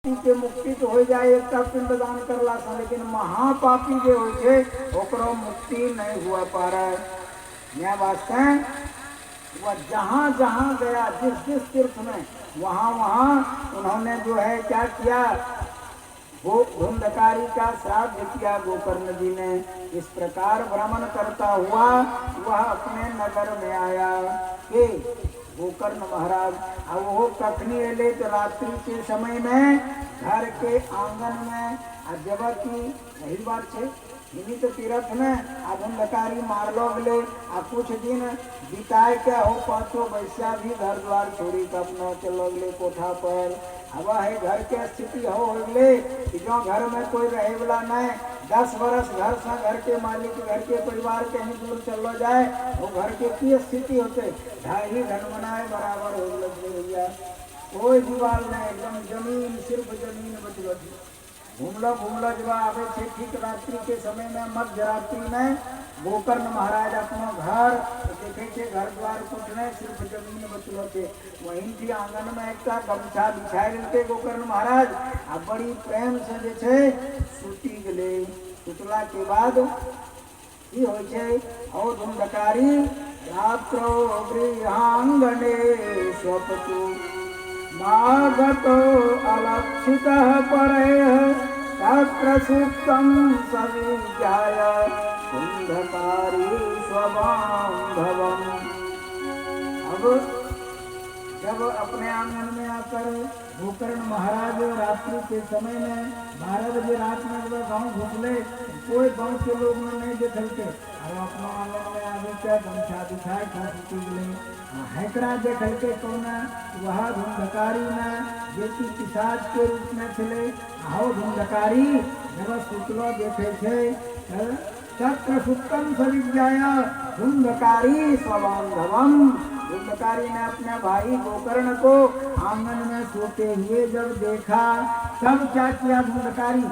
के मुक्ति तो हो जाए एक पिंडदान करला से, लेकिन महापापी जो हो ओकरो मुक्ति नहीं हुआ पा रहा है। यह वास्ते वह जहाँ जहाँ गया, जिस जिस तीर्थ में, वहाँ वहाँ उन्होंने जो है क्या किया, वो धुंधकारी का श्राद्ध किया गोकर्ण जी ने। इस प्रकार भ्रमण करता हुआ वह अपने नगर में आया कि गोकर्ण महाराज। अब वो कखनी एले तो रात्रि के समय में घर के आंगन में, जब की यही बात है इन्हीं तो तीर्थ में धुंधकारी मार लो गले। कुछ दिन बिताए के हो पाँचों वैश्या भी घर द्वार छोड़ी के अपना चलो गले कोठा पर। अब है घर के स्थिति हो गले जो घर में कोई रहे वाला नहीं, 10 वर्ष घर से घर के मालिक घर के परिवार कहीं दूर चलो जाए वो घर के की स्थिति होते, ढाई धन बनाए बराबर हो भैया। कोई दीवार नहीं, एकदम जमीन, सिर्फ जमीन बच घूमलो जब आवे छे ठीक रात्रि के समय में, मध्य रात्रि में गोकर्ण महाराज अपना घर देखे थे, घर द्वार कुछ नहीं, सिर्फ जमीन बचलो थे। वहीं थी आंगन में एक गमछा बिछाए लेते गोकर्ण महाराज। अब बड़ी प्रेम से जे छे सूती गले। सुतला के बाद की हो छे, और धुंधकारी रात्रो गृहांगने स्वपतु मागतो अलक्षितः परैः तत्र सुप्तं सविज्ञाय धुंधकारी स्वबान्धवम्। अब जब अपने आंगन में आकर गोकर्ण महाराज रात्रि के समय में 12 बजे रात में जब गाँव घुसले, कोई गाँव के लोग ने नहीं देखल के, और अपना आंगन में आगे क्या गमछा दिखाए खाती गले। हैकरा देखल के कौन वह धुंधकारी में बेटी पिशाच के रूप में चले। आओ धुंधकारी जब सुतलो देखे थे तत्र सुप्तम सविज्ञाया धुंधकारी स्वबान्धवम्। धुंधकारी ने अपने भाई गोकर्ण को आंगन में सोते हुए जब देखा, तब क्या किया धुंधकारी,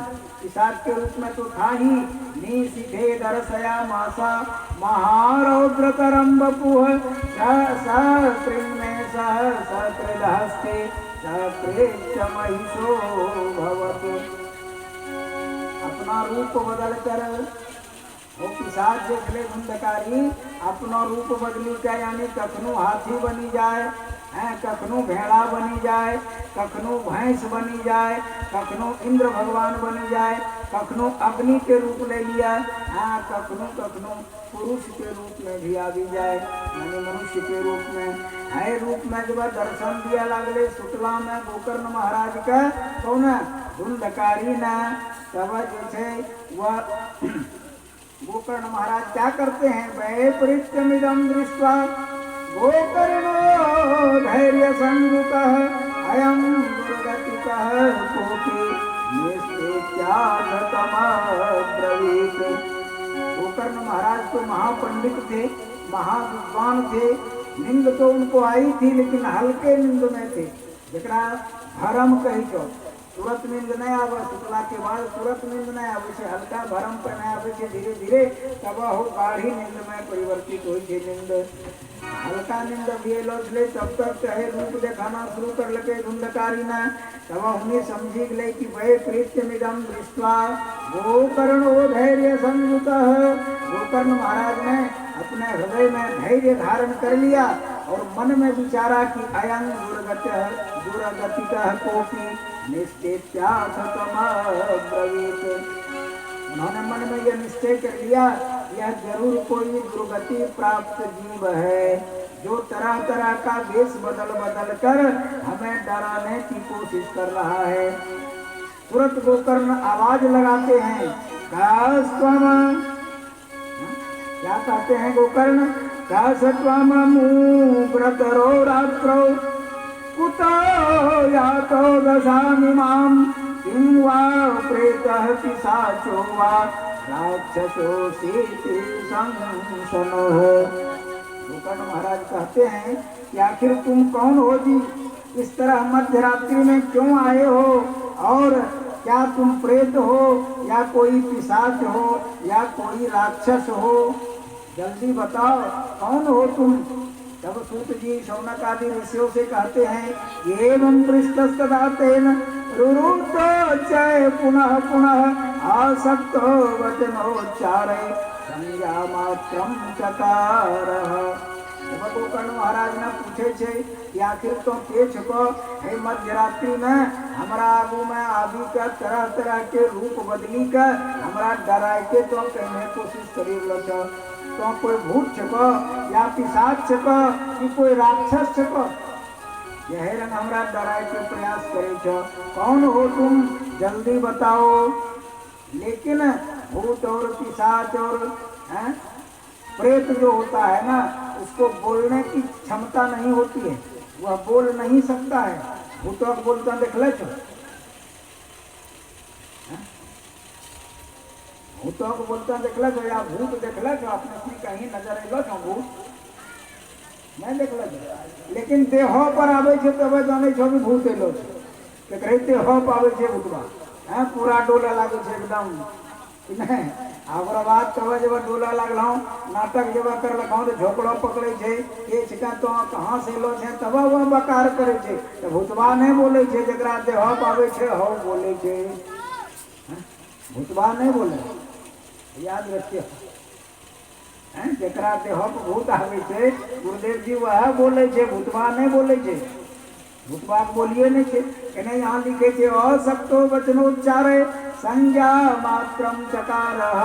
पिशाच के रूप में तो था ही, निशिथे दर्शया मासा महारौद्रतरं वपुः सहस्रिन्मे सहस्रहस्ते सहस्रेच्च महिषो भवतु। अपना रूप बदल कर वो पिशाच देख ले धुंधकारी, अपना रूप बदली क्या, यानी कखनू हाथी बनी जाए, कखनू भेड़ा बनी जाए, कखनू भैंस बनी जाए, कखनू इंद्र भगवान बनी जाए, कखनू अग्नि के रूप ले लिया, कखनू पुरुष के रूप में भी आ भी जाए, यानी मनुष्य के रूप में। है रूप में जब दर्शन दिया लगले सुतला में गोकर्ण महाराज का, कौन धुंधकारी न, तब जैसे वह गोकर्ण महाराज क्या करते हैं, वैपरीत्यमिदं दृष्ट्वा गोकर्णो धैर्य संयुतः अयं दुर्गतिकः कोपि निस्तेत्यागतम् ब्रवीत्। गोकर्ण महाराज तो महापंडित थे, महाविद्वान थे, निंद तो उनको आई थी लेकिन हल्के निंद में थे, जरा भरम कही चो तुरंत नींद नहीं आवे, सुतला के बाद तुरंत नींद नहीं आवे से, हल्का भरम पर नहीं आवे से, धीरे धीरे तब हो गाढ़ी नींद में परिवर्तित हो नींद। हल्का नींद ले तब तक चाहे रूप दिखाना शुरू कर लगे धुंधकारी ने, तब उन्हें समझी गए कि वह प्रीत्यमिदं दृष्ट्वा गोकर्णो धैर्य संयुतः। गोकर्ण महाराज ने अपने हृदय में धैर्य धारण कर लिया और मन में विचारा कि अयं दुर्गतिकः कोपि निश्चेत्यागतम् ब्रवीत्। उन्होंने मन में यह निश्चय कर लिया, यह जरूर कोई दुर्गति प्राप्त जीव है जो तरह तरह का वेश बदल बदल कर हमें डराने की कोशिश कर रहा है। तुरंत गोकर्ण आवाज लगाते हैं, क्या कहते हैं गोकर्ण, व्रतरो रात्रो कुतो यातो दशामिमां किं वा प्रेतः पिशाचो वा राक्षसोऽसीति संशनः। गोकर्ण महाराज कहते हैं कि आखिर तुम कौन हो जी, इस तरह मध्य रात्रि में क्यों आए हो, और क्या तुम प्रेत हो या कोई पिशाच हो या कोई राक्षस हो, जल्दी बताओ कौन हो तुम। तब सूत जी शौनक आदि ऋषियों से कहते हैं, एवं पृष्ठस्तदा तेन रुरुतो चय पुनः पुनः आसक्तो वचनोच्चारे संज्ञा मात्रम चकारः। गोकर्ण महाराज ने पूछे छे कि आखिर तो के छको हे मध्यरात्रि में हमरा आगू में आदि का तरह तरह के रूप बदली कर हमरा डराए के तो कहने कोशिश करी लो छो। तो कोई भूत छको या पिशाच छको कि कोई राक्षस छको, यह रंग हमरा डराए के प्रयास करे छो। कौन हो तुम, जल्दी बताओ। लेकिन भूत और पिशाच और प्रेत जो होता है ना, उसको बोलने की क्षमता नहीं होती है, वह बोल नहीं सकता है। भूतों को बोलता देख ले छो, भूतों को बोलता देख ले छो या भूत देख ले छो, अपने कहीं नजर अलो छो भूत नहीं देख ले छो। लेकिन देहो पर आवे छे तब जाने छो कि भूत एलो छे, के कहे देहो पर आवे छे भूतवा, पूरा डोला लागे छे एकदम नहीं। आगरा बात तब जब डोला लगल नाटक जब कर लगा तो झोपड़ो पकड़े छे के छिका तो कहाँ से लो छे तब वह बकार करे छे। तो भूतबा नहीं बोले छे, जकरा देह पावे छे हो बोले छे, भूतबा नहीं बोले, याद रखिए। जकरा देह पर भूत आवे छे गुरुदेव जी वह बोले छे, भूतबा नहीं बोले छे। भूतबा बोलिए नहीं छे कि नहीं, यहाँ लिखे छे असक्तो वचनोच्चारे संज्ञा मात्रम चकारः।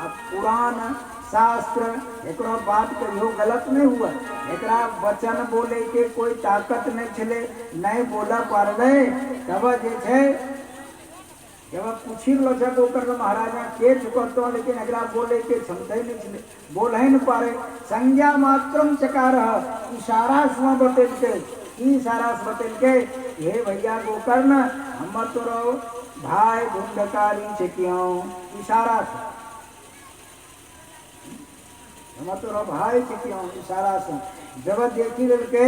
अब पुराण शास्त्र एकरो बात कहियो गलत नहीं हुआ, एकरा वचन बोले के कोई ताकत नहीं छले, नहीं बोला पारवे। तब जे छे जब पूछी लो छे गोकर्ण महाराजा के चुकतो, लेकिन एकरा बोले के क्षमता ही नहीं छले, बोल ही न पारे। संज्ञा मात्रम चकारः, इशारा से बतेल के, इशारा से बतेल के हे भैया गोकर्ण हम तोरो भाई धुंधकारी छे क्यों, इशारा से हम तोरो भाई छे क्यों, इशारा से। जब देखी के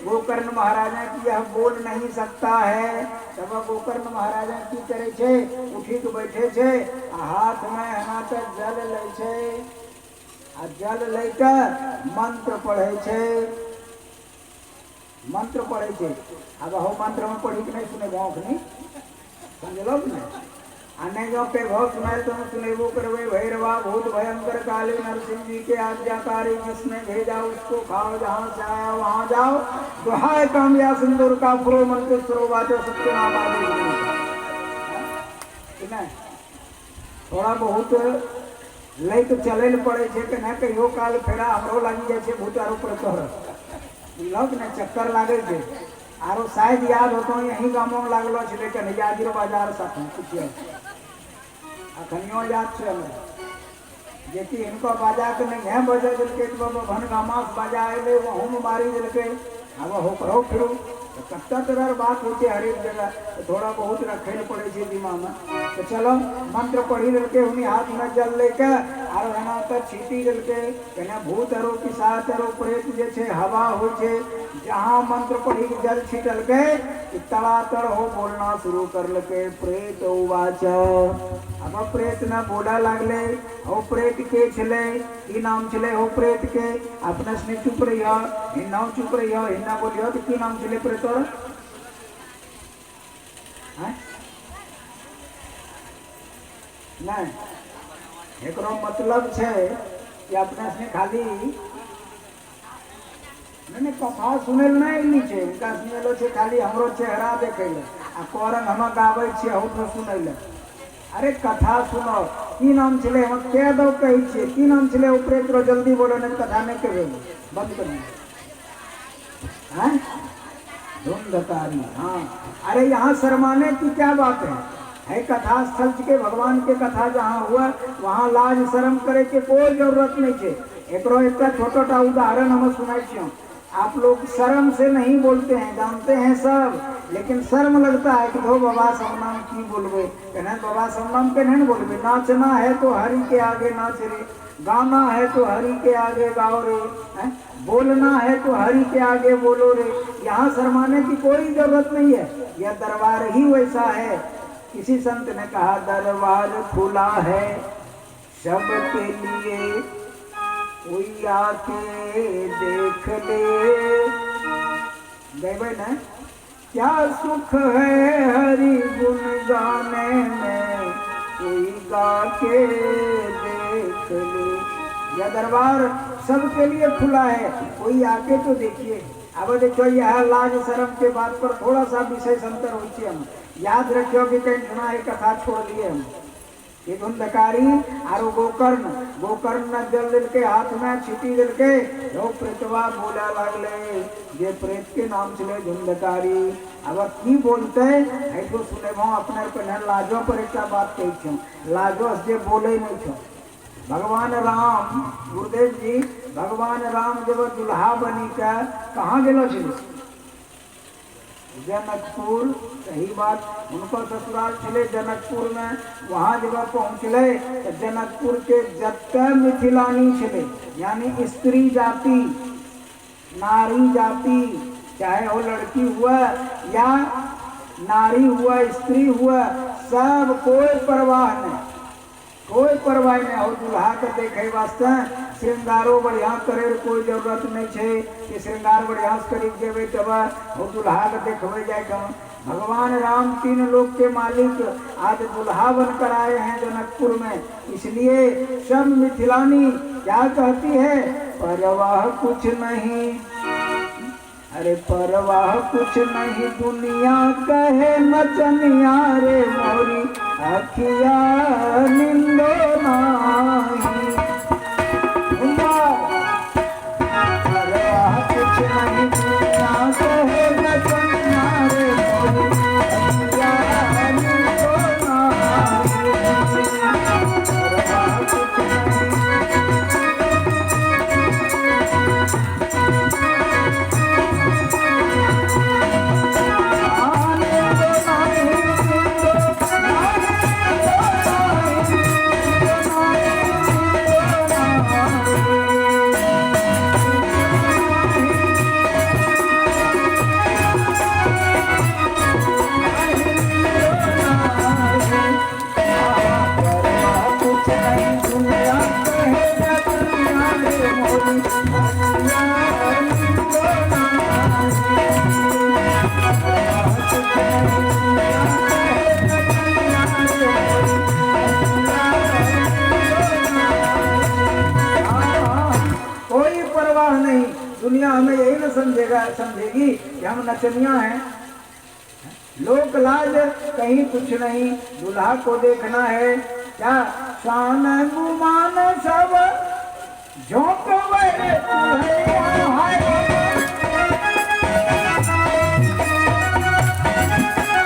गोकर्ण महाराजा की यह बोल नहीं सकता है, तब गोकर्ण महाराजा की करे छे उठी के बैठे छे, हाथ में हना तक जल ले छे, आ जल लेकर मंत्र पढ़े छे, मंत्र पढ़े छे। अब हो मंत्र में पढ़ी के नहीं सुने भौंक नहीं समझलो कि नहीं, आने जो के भाव सुनाए तो सुनेबो करवे। भैरवा भूत भयंकर काले नरसिंह जी के आज्ञाकारी, जिसने भेजा उसको खाओ, जहाँ से आया वहाँ जाओ, दुहाय कामया सिंदूर का प्रो मंत्र सरोवाचो सत्यनाम आदि। थोड़ा बहुत लई तो चले पड़े छे कि ना कहियो काल फेरा हमरो लागी जाए छे भूतारो पर तोहर लग ने चक्कर लागे छे। आरो शायद याद हो तो यही गाँव में लागलो छे, लेकिन हिजाजीरो बाजार साथ पूछिए अखनियो याद छे जेकि इनको बाजा के नहीं है बजा दिलके बाबा भन गामास बाजा आए वो हम मारी दिलके। अब हो करो फिर तो कत्ता तरह बात होती है हर एक जगह, तो थोड़ा बहुत रखे पड़े छे दिमाग में। तो चलो मंत्र पढ़ी दिलके, उन्हीं हाथ में जल लेकर और एना पर छीटी दिलके, कहना भूत अरो पिशाच अरो प्रेत जे छे हवा हो छे, जहाँ मंत्र पढ़ी के जल छीटल के तड़ातड़ हो बोलना शुरू कर लके। प्रेत उवाच, अब प्रेत न बोला लागले, हो प्रेत के छले की नाम छले, हो प्रेत के अपने से चुप रहियो, हिन्ना चुप रहियो, हिन्ना बोलियो तो की नाम छले प्रेत और नहीं। एकरो मतलब छे कि अपने से खाली मैंने कथा सुनेल नहीं नीचे उनका सुनेलो छे खाली हमरो चेहरा देखेले आ कोरन हम गावे छे हो तो सुनेले। अरे कथा सुनो की नाम छले हम कह दो कही छे की नाम छले ऊपर तो जल्दी बोलो ने कथा नहीं कहे बंद कर हैं धुंधकारी। हाँ अरे यहाँ शर्माने की क्या बात है कथा स्थल के भगवान के कथा जहाँ हुआ वहाँ लाज शर्म करे के कोई जरूरत नहीं है। एकरो एक छोटा उदाहरण हम सुनाई छो। आप लोग शर्म से नहीं बोलते हैं, जानते हैं सब, लेकिन शर्म लगता है कि दो बाबा समनाम की बोलबे, कहना बाबा समनाम के नहीं बोलबे। नाचना है तो हरि के आगे नाच रे, गाना है तो हरि के आगे गाओ रे, बोलना है तो हरि के आगे बोलो रे। यहाँ शर्माने की कोई जरूरत नहीं है, यह दरबार ही वैसा है। किसी संत ने कहा दरबार खुला है सबके लिए, कोई आके देख ले। गए ना क्या सुख है हरि गुण गाने में कोई गा के देख ले। यह दरबार सबके लिए खुला है, कोई आके तो देखिए। अब देखो यह लाज शर्म के बात पर थोड़ा सा विशेष अंतर होती है। हम याद रखियो कि कहीं सुना एक कथा छोड़ दिए हम। ये धुंधकारी और गोकर्ण न जल दिल के हाथ में छिटी दिल के जो प्रेतवा बोला लगले जे प्रेत के नाम चले धुंधकारी। अब की बोलते ऐसो सुने भाव अपने पर लाजो पर एक बात कही छो, लाजो जे बोले नहीं छो। भगवान राम गुरुदेव जी भगवान राम जब दुल्हा बनी का कहाँ गेलो छे? जनकपुर। सही बात, उनको ससुराल चले जनकपुर में। वहां जब पहुंचले तो जनकपुर के जत्ते मिथिलानी चले यानी स्त्री जाति नारी जाति, चाहे वो लड़की हुआ या नारी हुआ स्त्री हुआ, सब कोई परवाह नहीं, कोई परवाह नहीं हो। दुल्हा के देखे वास्ते श्रृंगारो बढ़िया करे कोई जरूरत नहीं है कि श्रृंगार बढ़िया करी देवे तब वो दुल्हा के देखवे जाए। भगवान राम तीन लोक के मालिक आज दुल्हा बनकर आए हैं जनकपुर में, इसलिए सब मिथिलानी क्या कहती है? परवाह कुछ नहीं, अरे परवाह कुछ नहीं दुनिया कहे नचनिया रे मोरी अखिया निंदो नाही। परवाह कुछ नहीं दुनिया कहे नचनिया रे मोरी अखिया निंदो नाही। परवाह कुछ नहीं दुनिया हमें यही न समझेगी कि हम नचनिया हैं। लोक लाज कहीं कुछ नहीं, दुल्हा को देखना है क्या शान गुमान सब झोंक